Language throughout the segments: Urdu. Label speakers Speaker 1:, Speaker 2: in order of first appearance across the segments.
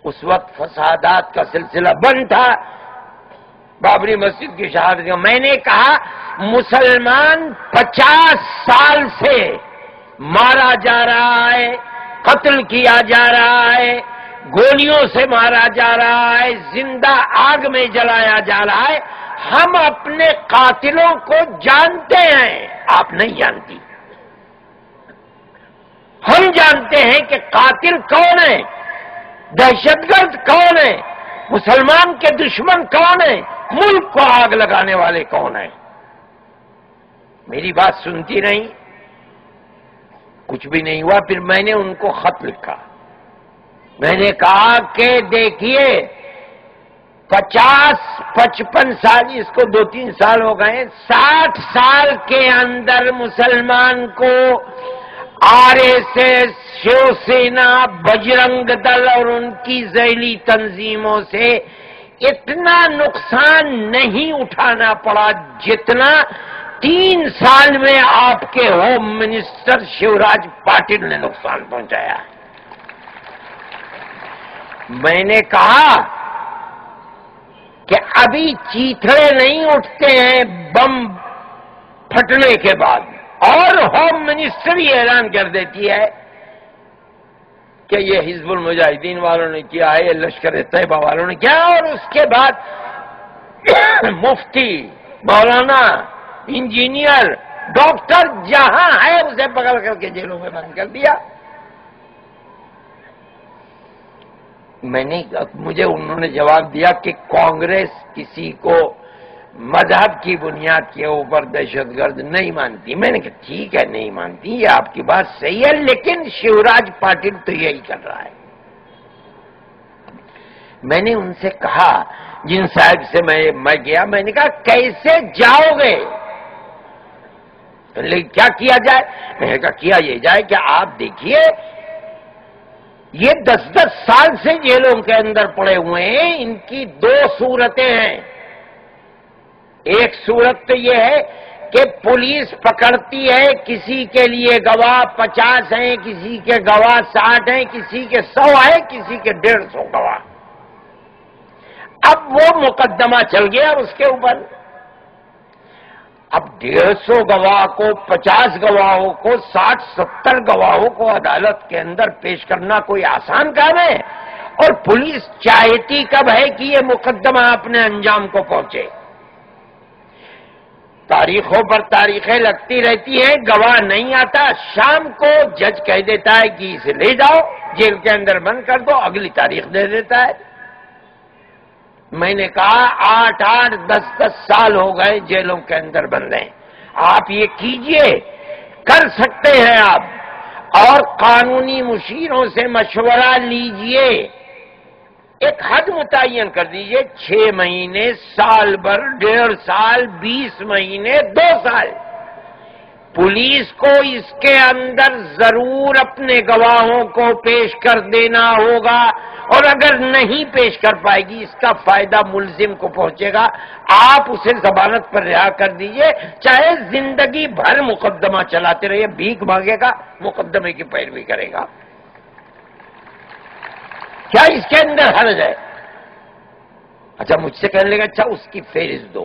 Speaker 1: اس وقت فسادات کا سلسلہ بند تھا، بابری مسجد کی شہادت کا۔ میں نے کہا مسلمان 50 سال سے مارا جا رہا ہے، قتل کیا جا رہا ہے، گولیوں سے مارا جا رہا ہے، زندہ آگ میں جلایا جا رہا ہے، ہم اپنے قاتلوں کو جانتے ہیں، آپ نہیں جانتی۔ ہم جانتے ہیں کہ قاتل کون ہے، دہشت گرد کون ہے، مسلمان کے دشمن کون ہے، ملک کو آگ لگانے والے کون ہیں۔ میری بات سنتی نہیں، کچھ بھی نہیں ہوا۔ پھر میں نے ان کو خط لکھا، میں نے کہا کہ دیکھیے 50-55 سال، اس کو 2-3 سال ہو گئے، 60 سال کے اندر مسلمان کو RSS، شیو سینا، بجرنگ دل اور ان کی ذیلی تنظیموں سے اتنا نقصان نہیں اٹھانا پڑا جتنا 3 سال میں آپ کے ہوم منسٹر شیوراج پاٹل نے نقصان پہنچایا۔ میں نے کہا کہ ابھی چیتھڑے نہیں اٹھتے ہیں بم پھٹنے کے بعد، اور ہوم منسٹر یہ اعلان کر دیتی ہے کہ یہ حزب المجاہدین والوں نے کیا ہے، یہ لشکر طیبہ والوں نے کیا، اور اس کے بعد مفتی، مولانا، انجینئر، ڈاکٹر جہاں ہے اسے پکڑ کر کے جیلوں میں بند کر دیا۔ مجھے انہوں نے جواب دیا کہ کانگریس کسی کو مذہب کی بنیاد کے اوپر دہشت گرد نہیں مانتی۔ میں نے کہا ٹھیک ہے، نہیں مانتی، یہ آپ کی بات صحیح ہے، لیکن شیوراج پاٹل تو یہی کر رہا ہے۔ میں نے ان سے کہا، جن صاحب سے میں گیا، میں نے کہا کیسے جاؤ گے، کیا کیا جائے؟ میں نے کہا کیا یہ جائے کہ آپ دیکھیے یہ 10-10 سال سے جیلوں کے اندر پڑے ہوئے ہیں، ان کی 2 صورتیں ہیں۔ ایک صورت تو یہ ہے کہ پولیس پکڑتی ہے، کسی کے لیے گواہ 50 ہیں، کسی کے گواہ 60 ہیں، کسی کے 100 ہے، کسی کے 150 گواہ۔ اب وہ مقدمہ چل گیا اس کے اوپر، اب 150 گواہ کو، 50 گواہوں کو، 60-70 گواہوں کو عدالت کے اندر پیش کرنا کوئی آسان کام ہے؟ اور پولیس چاہتی کب ہے کہ یہ مقدمہ اپنے انجام کو پہنچے؟ تاریخوں پر تاریخیں لگتی رہتی ہیں، گواہ نہیں آتا، شام کو جج کہہ دیتا ہے کہ اسے لے جاؤ جیل کے اندر بند کر دو، اگلی تاریخ دے دیتا ہے۔ میں نے کہا 8-8، 10-10 سال ہو گئے جیلوں کے اندر بند ہیں، آپ یہ کیجئے، کر سکتے ہیں آپ، اور قانونی مشیروں سے مشورہ لیجئے، ایک حد متعین کر دیجئے، 6 مہینے، سال بھر، 1.5 سال، 20 مہینے، 2 سال۔ پولیس کو اس کے اندر ضرور اپنے گواہوں کو پیش کر دینا ہوگا، اور اگر نہیں پیش کر پائے گی اس کا فائدہ ملزم کو پہنچے گا، آپ اسے ضمانت پر رہا کر دیجئے، چاہے زندگی بھر مقدمہ چلاتے رہیے، بھیک مانگے گا، مقدمے کی پیروی کرے گا۔ کیا اس کے اندر حرج ہے؟ اچھا مجھ سے کہنے لگا اچھا اس کی فہرست دو۔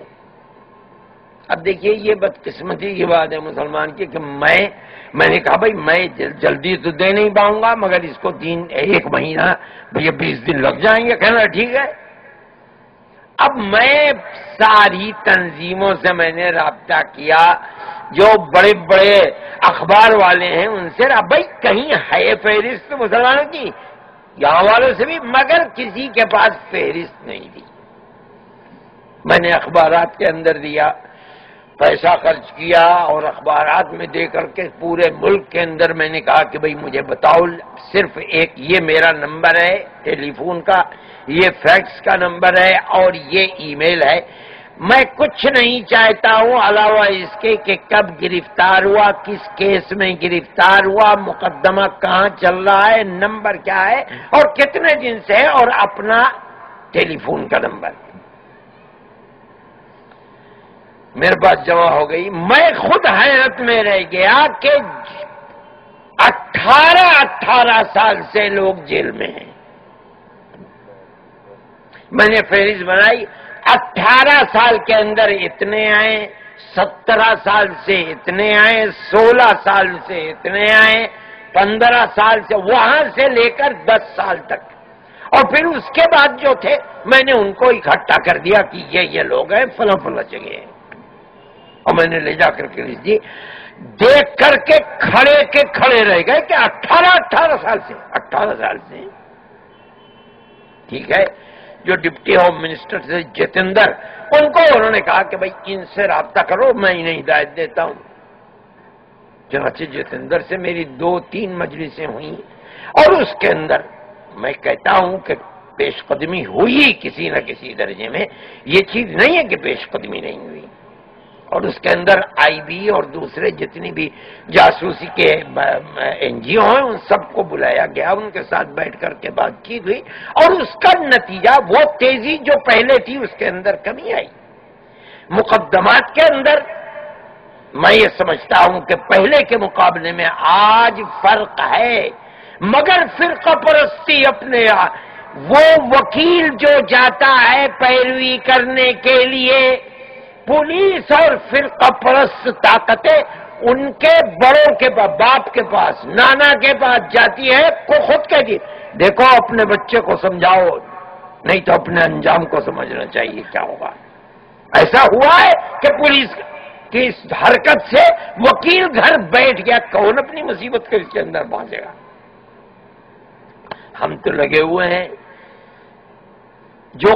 Speaker 1: اب دیکھیے یہ بدقسمتی کی بات ہے مسلمان کی کہ میں نے کہا بھائی میں جلدی تو دے نہیں پاؤں گا، مگر اس کو 1 مہینہ، بھئی 20 دن لگ جائیں گے۔ کہنا ٹھیک ہے۔ اب میں ساری تنظیموں سے میں نے رابطہ کیا، جو بڑے بڑے اخبار والے ہیں ان سے، بھائی کہیں ہے فہرست مسلمانوں کی، یہاں والوں سے بھی، مگر کسی کے پاس فہرست نہیں دی۔ میں نے اخبارات کے اندر دیا، پیسہ خرچ کیا، اور اخبارات میں دے کر کے پورے ملک کے اندر میں نے کہا کہ بھئی مجھے بتاؤ، صرف ایک یہ میرا نمبر ہے ٹیلی فون کا، یہ فیکس کا نمبر ہے، اور یہ ای میل ہے، میں کچھ نہیں چاہتا ہوں علاوہ اس کے کہ کب گرفتار ہوا، کس کیس میں گرفتار ہوا، مقدمہ کہاں چل رہا ہے، نمبر کیا ہے، اور کتنے دن سے ہے، اور اپنا ٹیلی فون کا نمبر۔ میرے پاس جمع ہو گئی۔ میں خود حیرت میں رہ گیا کہ 18 سال سے لوگ جیل میں ہیں، میں نے فہرست بنائی، 18 سال کے اندر اتنے آئے، 17 سال سے اتنے آئے، 16 سال سے اتنے آئے، 15 سال سے، وہاں سے لے کر 10 سال تک، اور پھر اس کے بعد جو تھے میں نے ان کو اکٹھا کر دیا کہ یہ لوگ ہیں فلاں فلاں جگہ ہیں، اور میں نے لے جا کر کے لکھ دی، دیکھ کر کے کھڑے رہ گئے کہ 18 سال سے ٹھیک ہے۔ جو ڈپٹی ہوم منسٹر تھے جتیندر، ان کو انہوں نے کہا کہ بھائی ان سے رابطہ کرو، میں انہیں ہدایت دیتا ہوں۔ چنانچہ جتیندر سے میری 2-3 مجلسیں ہوئیں، اور اس کے اندر میں کہتا ہوں کہ پیش قدمی ہوئی کسی نہ کسی درجے میں، یہ چیز نہیں ہے کہ پیش قدمی نہیں ہوئی، اور اس کے اندر آئی بی اور دوسرے جتنی بھی جاسوسی کے این جی او ہیں ان سب کو بلایا گیا، ان کے ساتھ بیٹھ کر کے بات چیت ہوئی، اور اس کا نتیجہ وہ تیزی جو پہلے تھی اس کے اندر کمی آئی۔ مقدمات کے اندر میں یہ سمجھتا ہوں کہ پہلے کے مقابلے میں آج فرق ہے، مگر فرقہ پرستی اپنے وہ وکیل جو جاتا ہے پیروی کرنے کے لیے، پولیس اور فرقہ پرست طاقتیں ان کے بڑوں کے باپ کے پاس، نانا کے پاس جاتی ہے، کو خود کہتی دیکھو اپنے بچے کو سمجھاؤ، نہیں تو اپنے انجام کو سمجھنا چاہیے کیا ہوگا۔ ایسا ہوا ہے کہ پولیس کی اس حرکت سے وکیل گھر بیٹھ گیا، کون اپنی مصیبت کو اس کے اندر پہنچے گا۔ ہم تو لگے ہوئے ہیں جو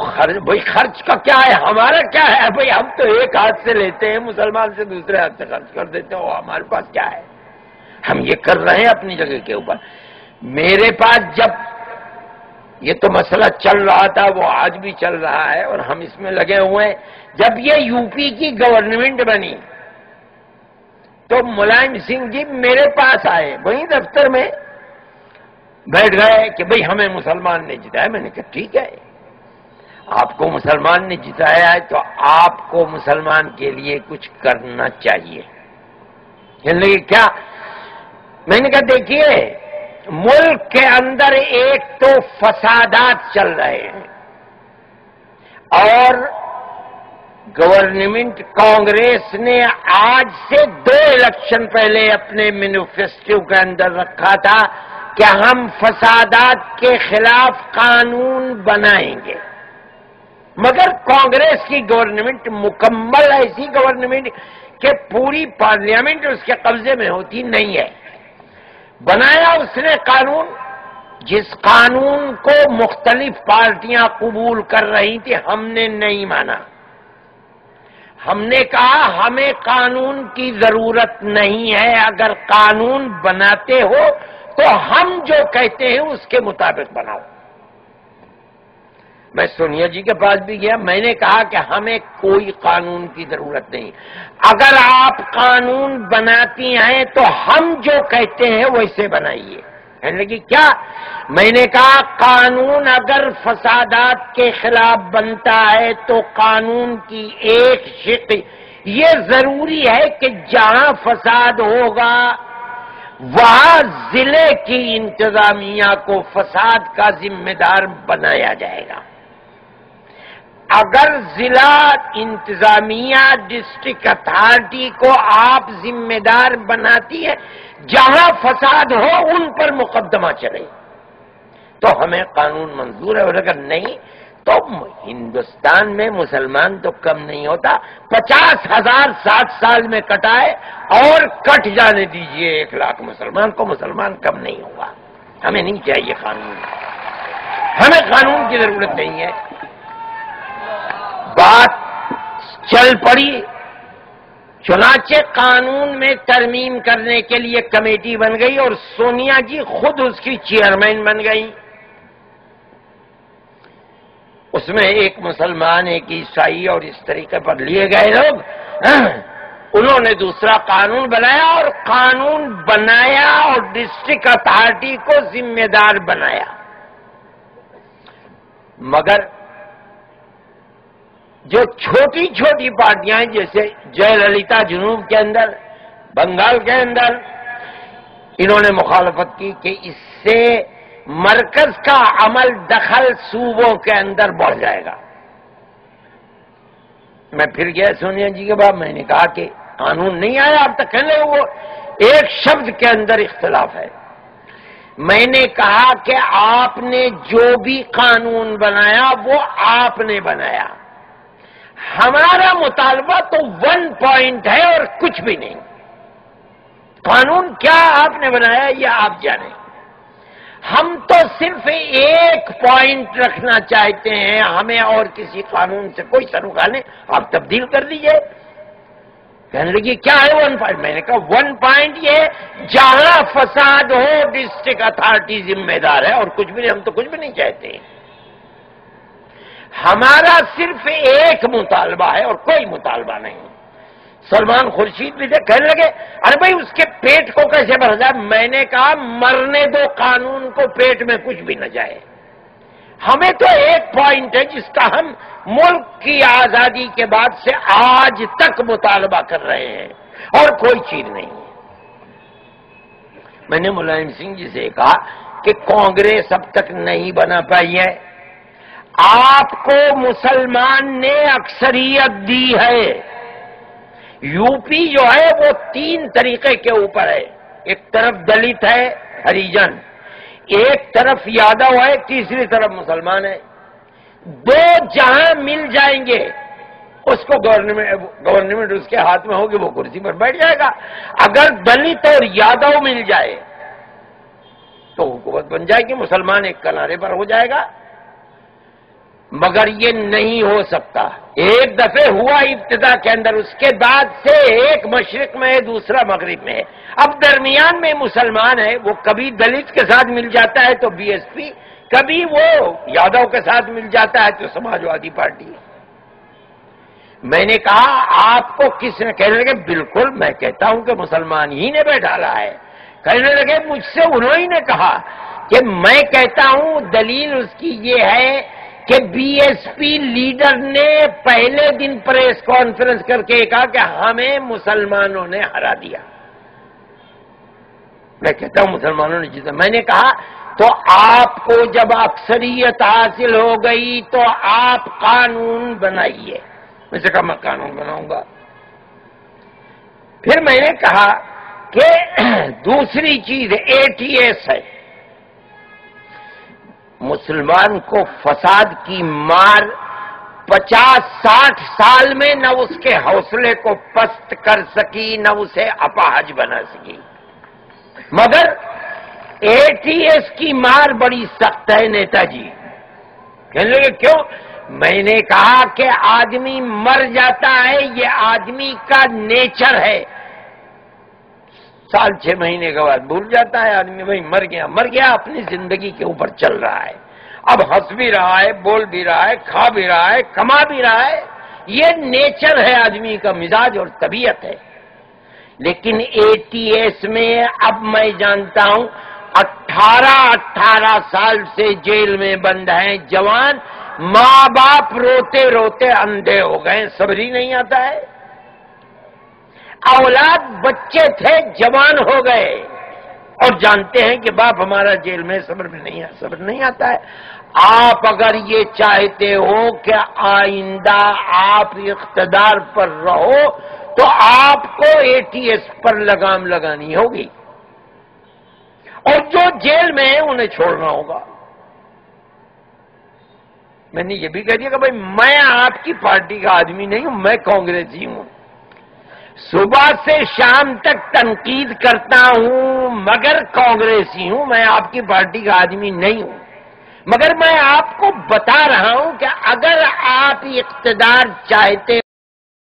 Speaker 1: بھائی خرچ کا کیا ہے، ہمارا کیا ہے بھائی، ہم تو ایک ہاتھ سے لیتے ہیں مسلمان سے، دوسرے ہاتھ سے خرچ کر دیتے ہیں، ہمارے پاس کیا ہے، ہم یہ کر رہے ہیں اپنی جگہ کے اوپر۔ میرے پاس جب یہ تو مسئلہ چل رہا تھا، وہ آج بھی چل رہا ہے اور ہم اس میں لگے ہوئے ہیں، جب یہ یو پی کی گورنمنٹ بنی تو ملائم سنگھ جی میرے پاس آئے، وہیں دفتر میں بیٹھ گئے کہ بھئی ہمیں مسلمان نے جتایا۔ میں نے کہا ٹھیک ہے، آپ کو مسلمان نے جتایا ہے تو آپ کو مسلمان کے لیے کچھ کرنا چاہیے۔ کہنے لگے کیا؟ میں نے کہا دیکھیے ملک کے اندر ایک تو فسادات چل رہے ہیں، اور گورنمنٹ کانگریس نے آج سے 2 الیکشن پہلے اپنے مینیفیسٹو کے اندر رکھا تھا کہ ہم فسادات کے خلاف قانون بنائیں گے، مگر کانگریس کی گورنمنٹ مکمل ایسی گورنمنٹ کہ پوری پارلیمنٹ اس کے قبضے میں ہوتی نہیں ہے۔ بنایا اس نے قانون، جس قانون کو مختلف پارٹیاں قبول کر رہی تھی، ہم نے نہیں مانا۔ ہم نے کہا ہمیں قانون کی ضرورت نہیں ہے، اگر قانون بناتے ہو تو ہم جو کہتے ہیں اس کے مطابق بناؤ۔ میں سونیا جی کے پاس بھی گیا، میں نے کہا کہ ہمیں کوئی قانون کی ضرورت نہیں، اگر آپ قانون بناتی ہیں تو ہم جو کہتے ہیں ویسے بنائیے۔ کہنے لگی کیا؟ میں نے کہا قانون اگر فسادات کے خلاف بنتا ہے تو قانون کی ایک شق یہ ضروری ہے کہ جہاں فساد ہوگا وہاں ضلع کی انتظامیہ کو فساد کا ذمہ دار بنایا جائے گا۔ اگر ضلع انتظامیہ ڈسٹرکٹ اتھارٹی کو آپ ذمہ دار بناتی ہے، جہاں فساد ہو ان پر مقدمہ چلے تو ہمیں قانون منظور ہے، اور اگر نہیں تو ہندوستان میں مسلمان تو کم نہیں ہوتا، 50,000 60 سال میں کٹائے اور کٹ جانے دیجئے 1 لاکھ مسلمان کو، مسلمان کم نہیں ہوگا۔ ہمیں نہیں چاہیے قانون، ہمیں قانون کی ضرورت نہیں ہے۔ بات چل پڑی، چنانچہ قانون میں ترمیم کرنے کے لیے کمیٹی بن گئی اور سونیا جی خود اس کی چیئرمین بن گئی۔ اس میں ایک مسلمان، ایک عیسائی اور اس طریقے پر لیے گئے لوگ، انہوں نے دوسرا قانون بنایا اور قانون بنایا اور ڈسٹرکٹ اتھارٹی کو ذمہ دار بنایا، مگر جو چھوٹی چھوٹی پارٹیاں ہیں جیسے جے للیتا جنوب کے اندر، بنگال کے اندر، انہوں نے مخالفت کی کہ اس سے مرکز کا عمل دخل صوبوں کے اندر بڑھ جائے گا۔ میں پھر گیا سونیا جی کے بعد، میں نے کہا کہ قانون نہیں آیا اب تک، کہنے وہ ایک شبد کے اندر اختلاف ہے۔ میں نے کہا کہ آپ نے جو بھی قانون بنایا وہ آپ نے بنایا، ہمارا مطالبہ تو 1 پوائنٹ ہے اور کچھ بھی نہیں۔ قانون کیا آپ نے بنایا یہ آپ جانیں، ہم تو صرف ایک پوائنٹ رکھنا چاہتے ہیں، ہمیں اور کسی قانون سے کوئی تعلق نہیں، آپ تبدیل کر دیجئے۔ کہنے لگی کیا ہے 1 پوائنٹ؟ میں نے کہا 1 پوائنٹ یہ جہاں فساد ہو ڈسٹرکٹ اتھارٹی ذمہ دار ہے، اور کچھ بھی نہیں، ہم تو کچھ بھی نہیں چاہتے۔ ہمارا صرف ایک مطالبہ ہے اور کوئی مطالبہ نہیں۔ سلمان خورشید بھی تھے، کہنے لگے ارے بھائی اس کے پیٹ کو کیسے بھر جائے؟ میں نے کہا مرنے دو قانون کو، پیٹ میں کچھ بھی نہ جائے۔ ہمیں تو ایک پوائنٹ ہے جس کا ہم ملک کی آزادی کے بعد سے آج تک مطالبہ کر رہے ہیں، اور کوئی چیز نہیں۔ میں نے ملائم سنگھ جی سے کہا کہ کانگریس اب تک نہیں بنا پائی ہے، آپ کو مسلمان نے اکثریت دی ہے۔ یو پی جو ہے وہ 3 طریقے کے اوپر ہے، ایک طرف دلت ہے ہریجن، ایک طرف یادو ہے، تیسری طرف مسلمان ہے۔ 2 جہاں مل جائیں گے اس کو گورنمنٹ اس کے ہاتھ میں ہوگی، وہ کرسی پر بیٹھ جائے گا۔ اگر دلت اور یادو مل جائے تو حکومت بن جائے گی، مسلمان ایک کنارے پر ہو جائے گا۔ مگر یہ نہیں ہو سکتا۔ ایک دفعہ ہوا ابتدا کے اندر، اس کے بعد سے ایک مشرق میں ہے، دوسرا مغرب میں ہے، اب درمیان میں مسلمان ہے، وہ کبھی دلت کے ساتھ مل جاتا ہے تو بی ایس پی، کبھی وہ یادو کے ساتھ مل جاتا ہے تو سماجوادی پارٹی۔ میں نے کہا آپ کو کس نے؟ کہنے لگے بالکل میں کہتا ہوں کہ مسلمان ہی نے بیٹھا رہا ہے۔ کہنے لگے مجھ سے انہوں ہی نے کہا کہ میں کہتا ہوں دلیل اس کی یہ ہے کہ بی ایس پی لیڈر نے پہلے دن پریس کانفرنس کر کے کہا کہ ہمیں مسلمانوں نے ہرا دیا۔ میں کہتا ہوں مسلمانوں نے جیتا۔ میں نے کہا تو آپ کو جب اکثریت حاصل ہو گئی تو آپ قانون بنائیے۔ میں سے کہا میں قانون بناؤں گا۔ پھر میں نے کہا کہ دوسری چیز اے ٹی ایس ہے، مسلمان کو فساد کی مار 50-60 سال میں نہ اس کے حوصلے کو پست کر سکی، نہ اسے اپاہج بنا سکی، مگر اے ٹی ایس کی مار بڑی سخت ہے نیتا جی۔ کہنے لگے کیوں؟ میں نے کہا کہ آدمی مر جاتا ہے، یہ آدمی کا نیچر ہے، 6 مہینے کے بعد بھول جاتا ہے آدمی، بھائی مر گیا، اپنی زندگی کے اوپر چل رہا ہے، اب ہنس بھی رہا ہے، بول بھی رہا ہے، کھا بھی رہا ہے، کما بھی رہا ہے، یہ نیچر ہے آدمی کا، مزاج اور طبیعت ہے۔ لیکن اے ٹی ایس میں اب میں جانتا ہوں 18 سال سے جیل میں بند ہیں جوان، ماں باپ روتے روتے اندھے ہو گئے، صبر ہی نہیں آتا ہے۔ اولاد بچے تھے جوان ہو گئے اور جانتے ہیں کہ باپ ہمارا جیل میں، صبر نہیں آتا ہے۔ آپ اگر یہ چاہتے ہو کہ آئندہ آپ اقتدار پر رہو تو آپ کو اے ٹی ایس پر لگام لگانی ہوگی، اور جو جیل میں ہیں انہیں چھوڑنا ہوگا۔ میں نے یہ بھی کہہ دیا کہ بھائی میں آپ کی پارٹی کا آدمی نہیں ہوں، میں کانگریسی ہوں، صبح سے شام تک تنقید کرتا ہوں مگر کانگریسی ہوں، میں آپ کی پارٹی کا آدمی نہیں ہوں۔ مگر میں آپ کو بتا رہا ہوں کہ اگر آپ اقتدار چاہتے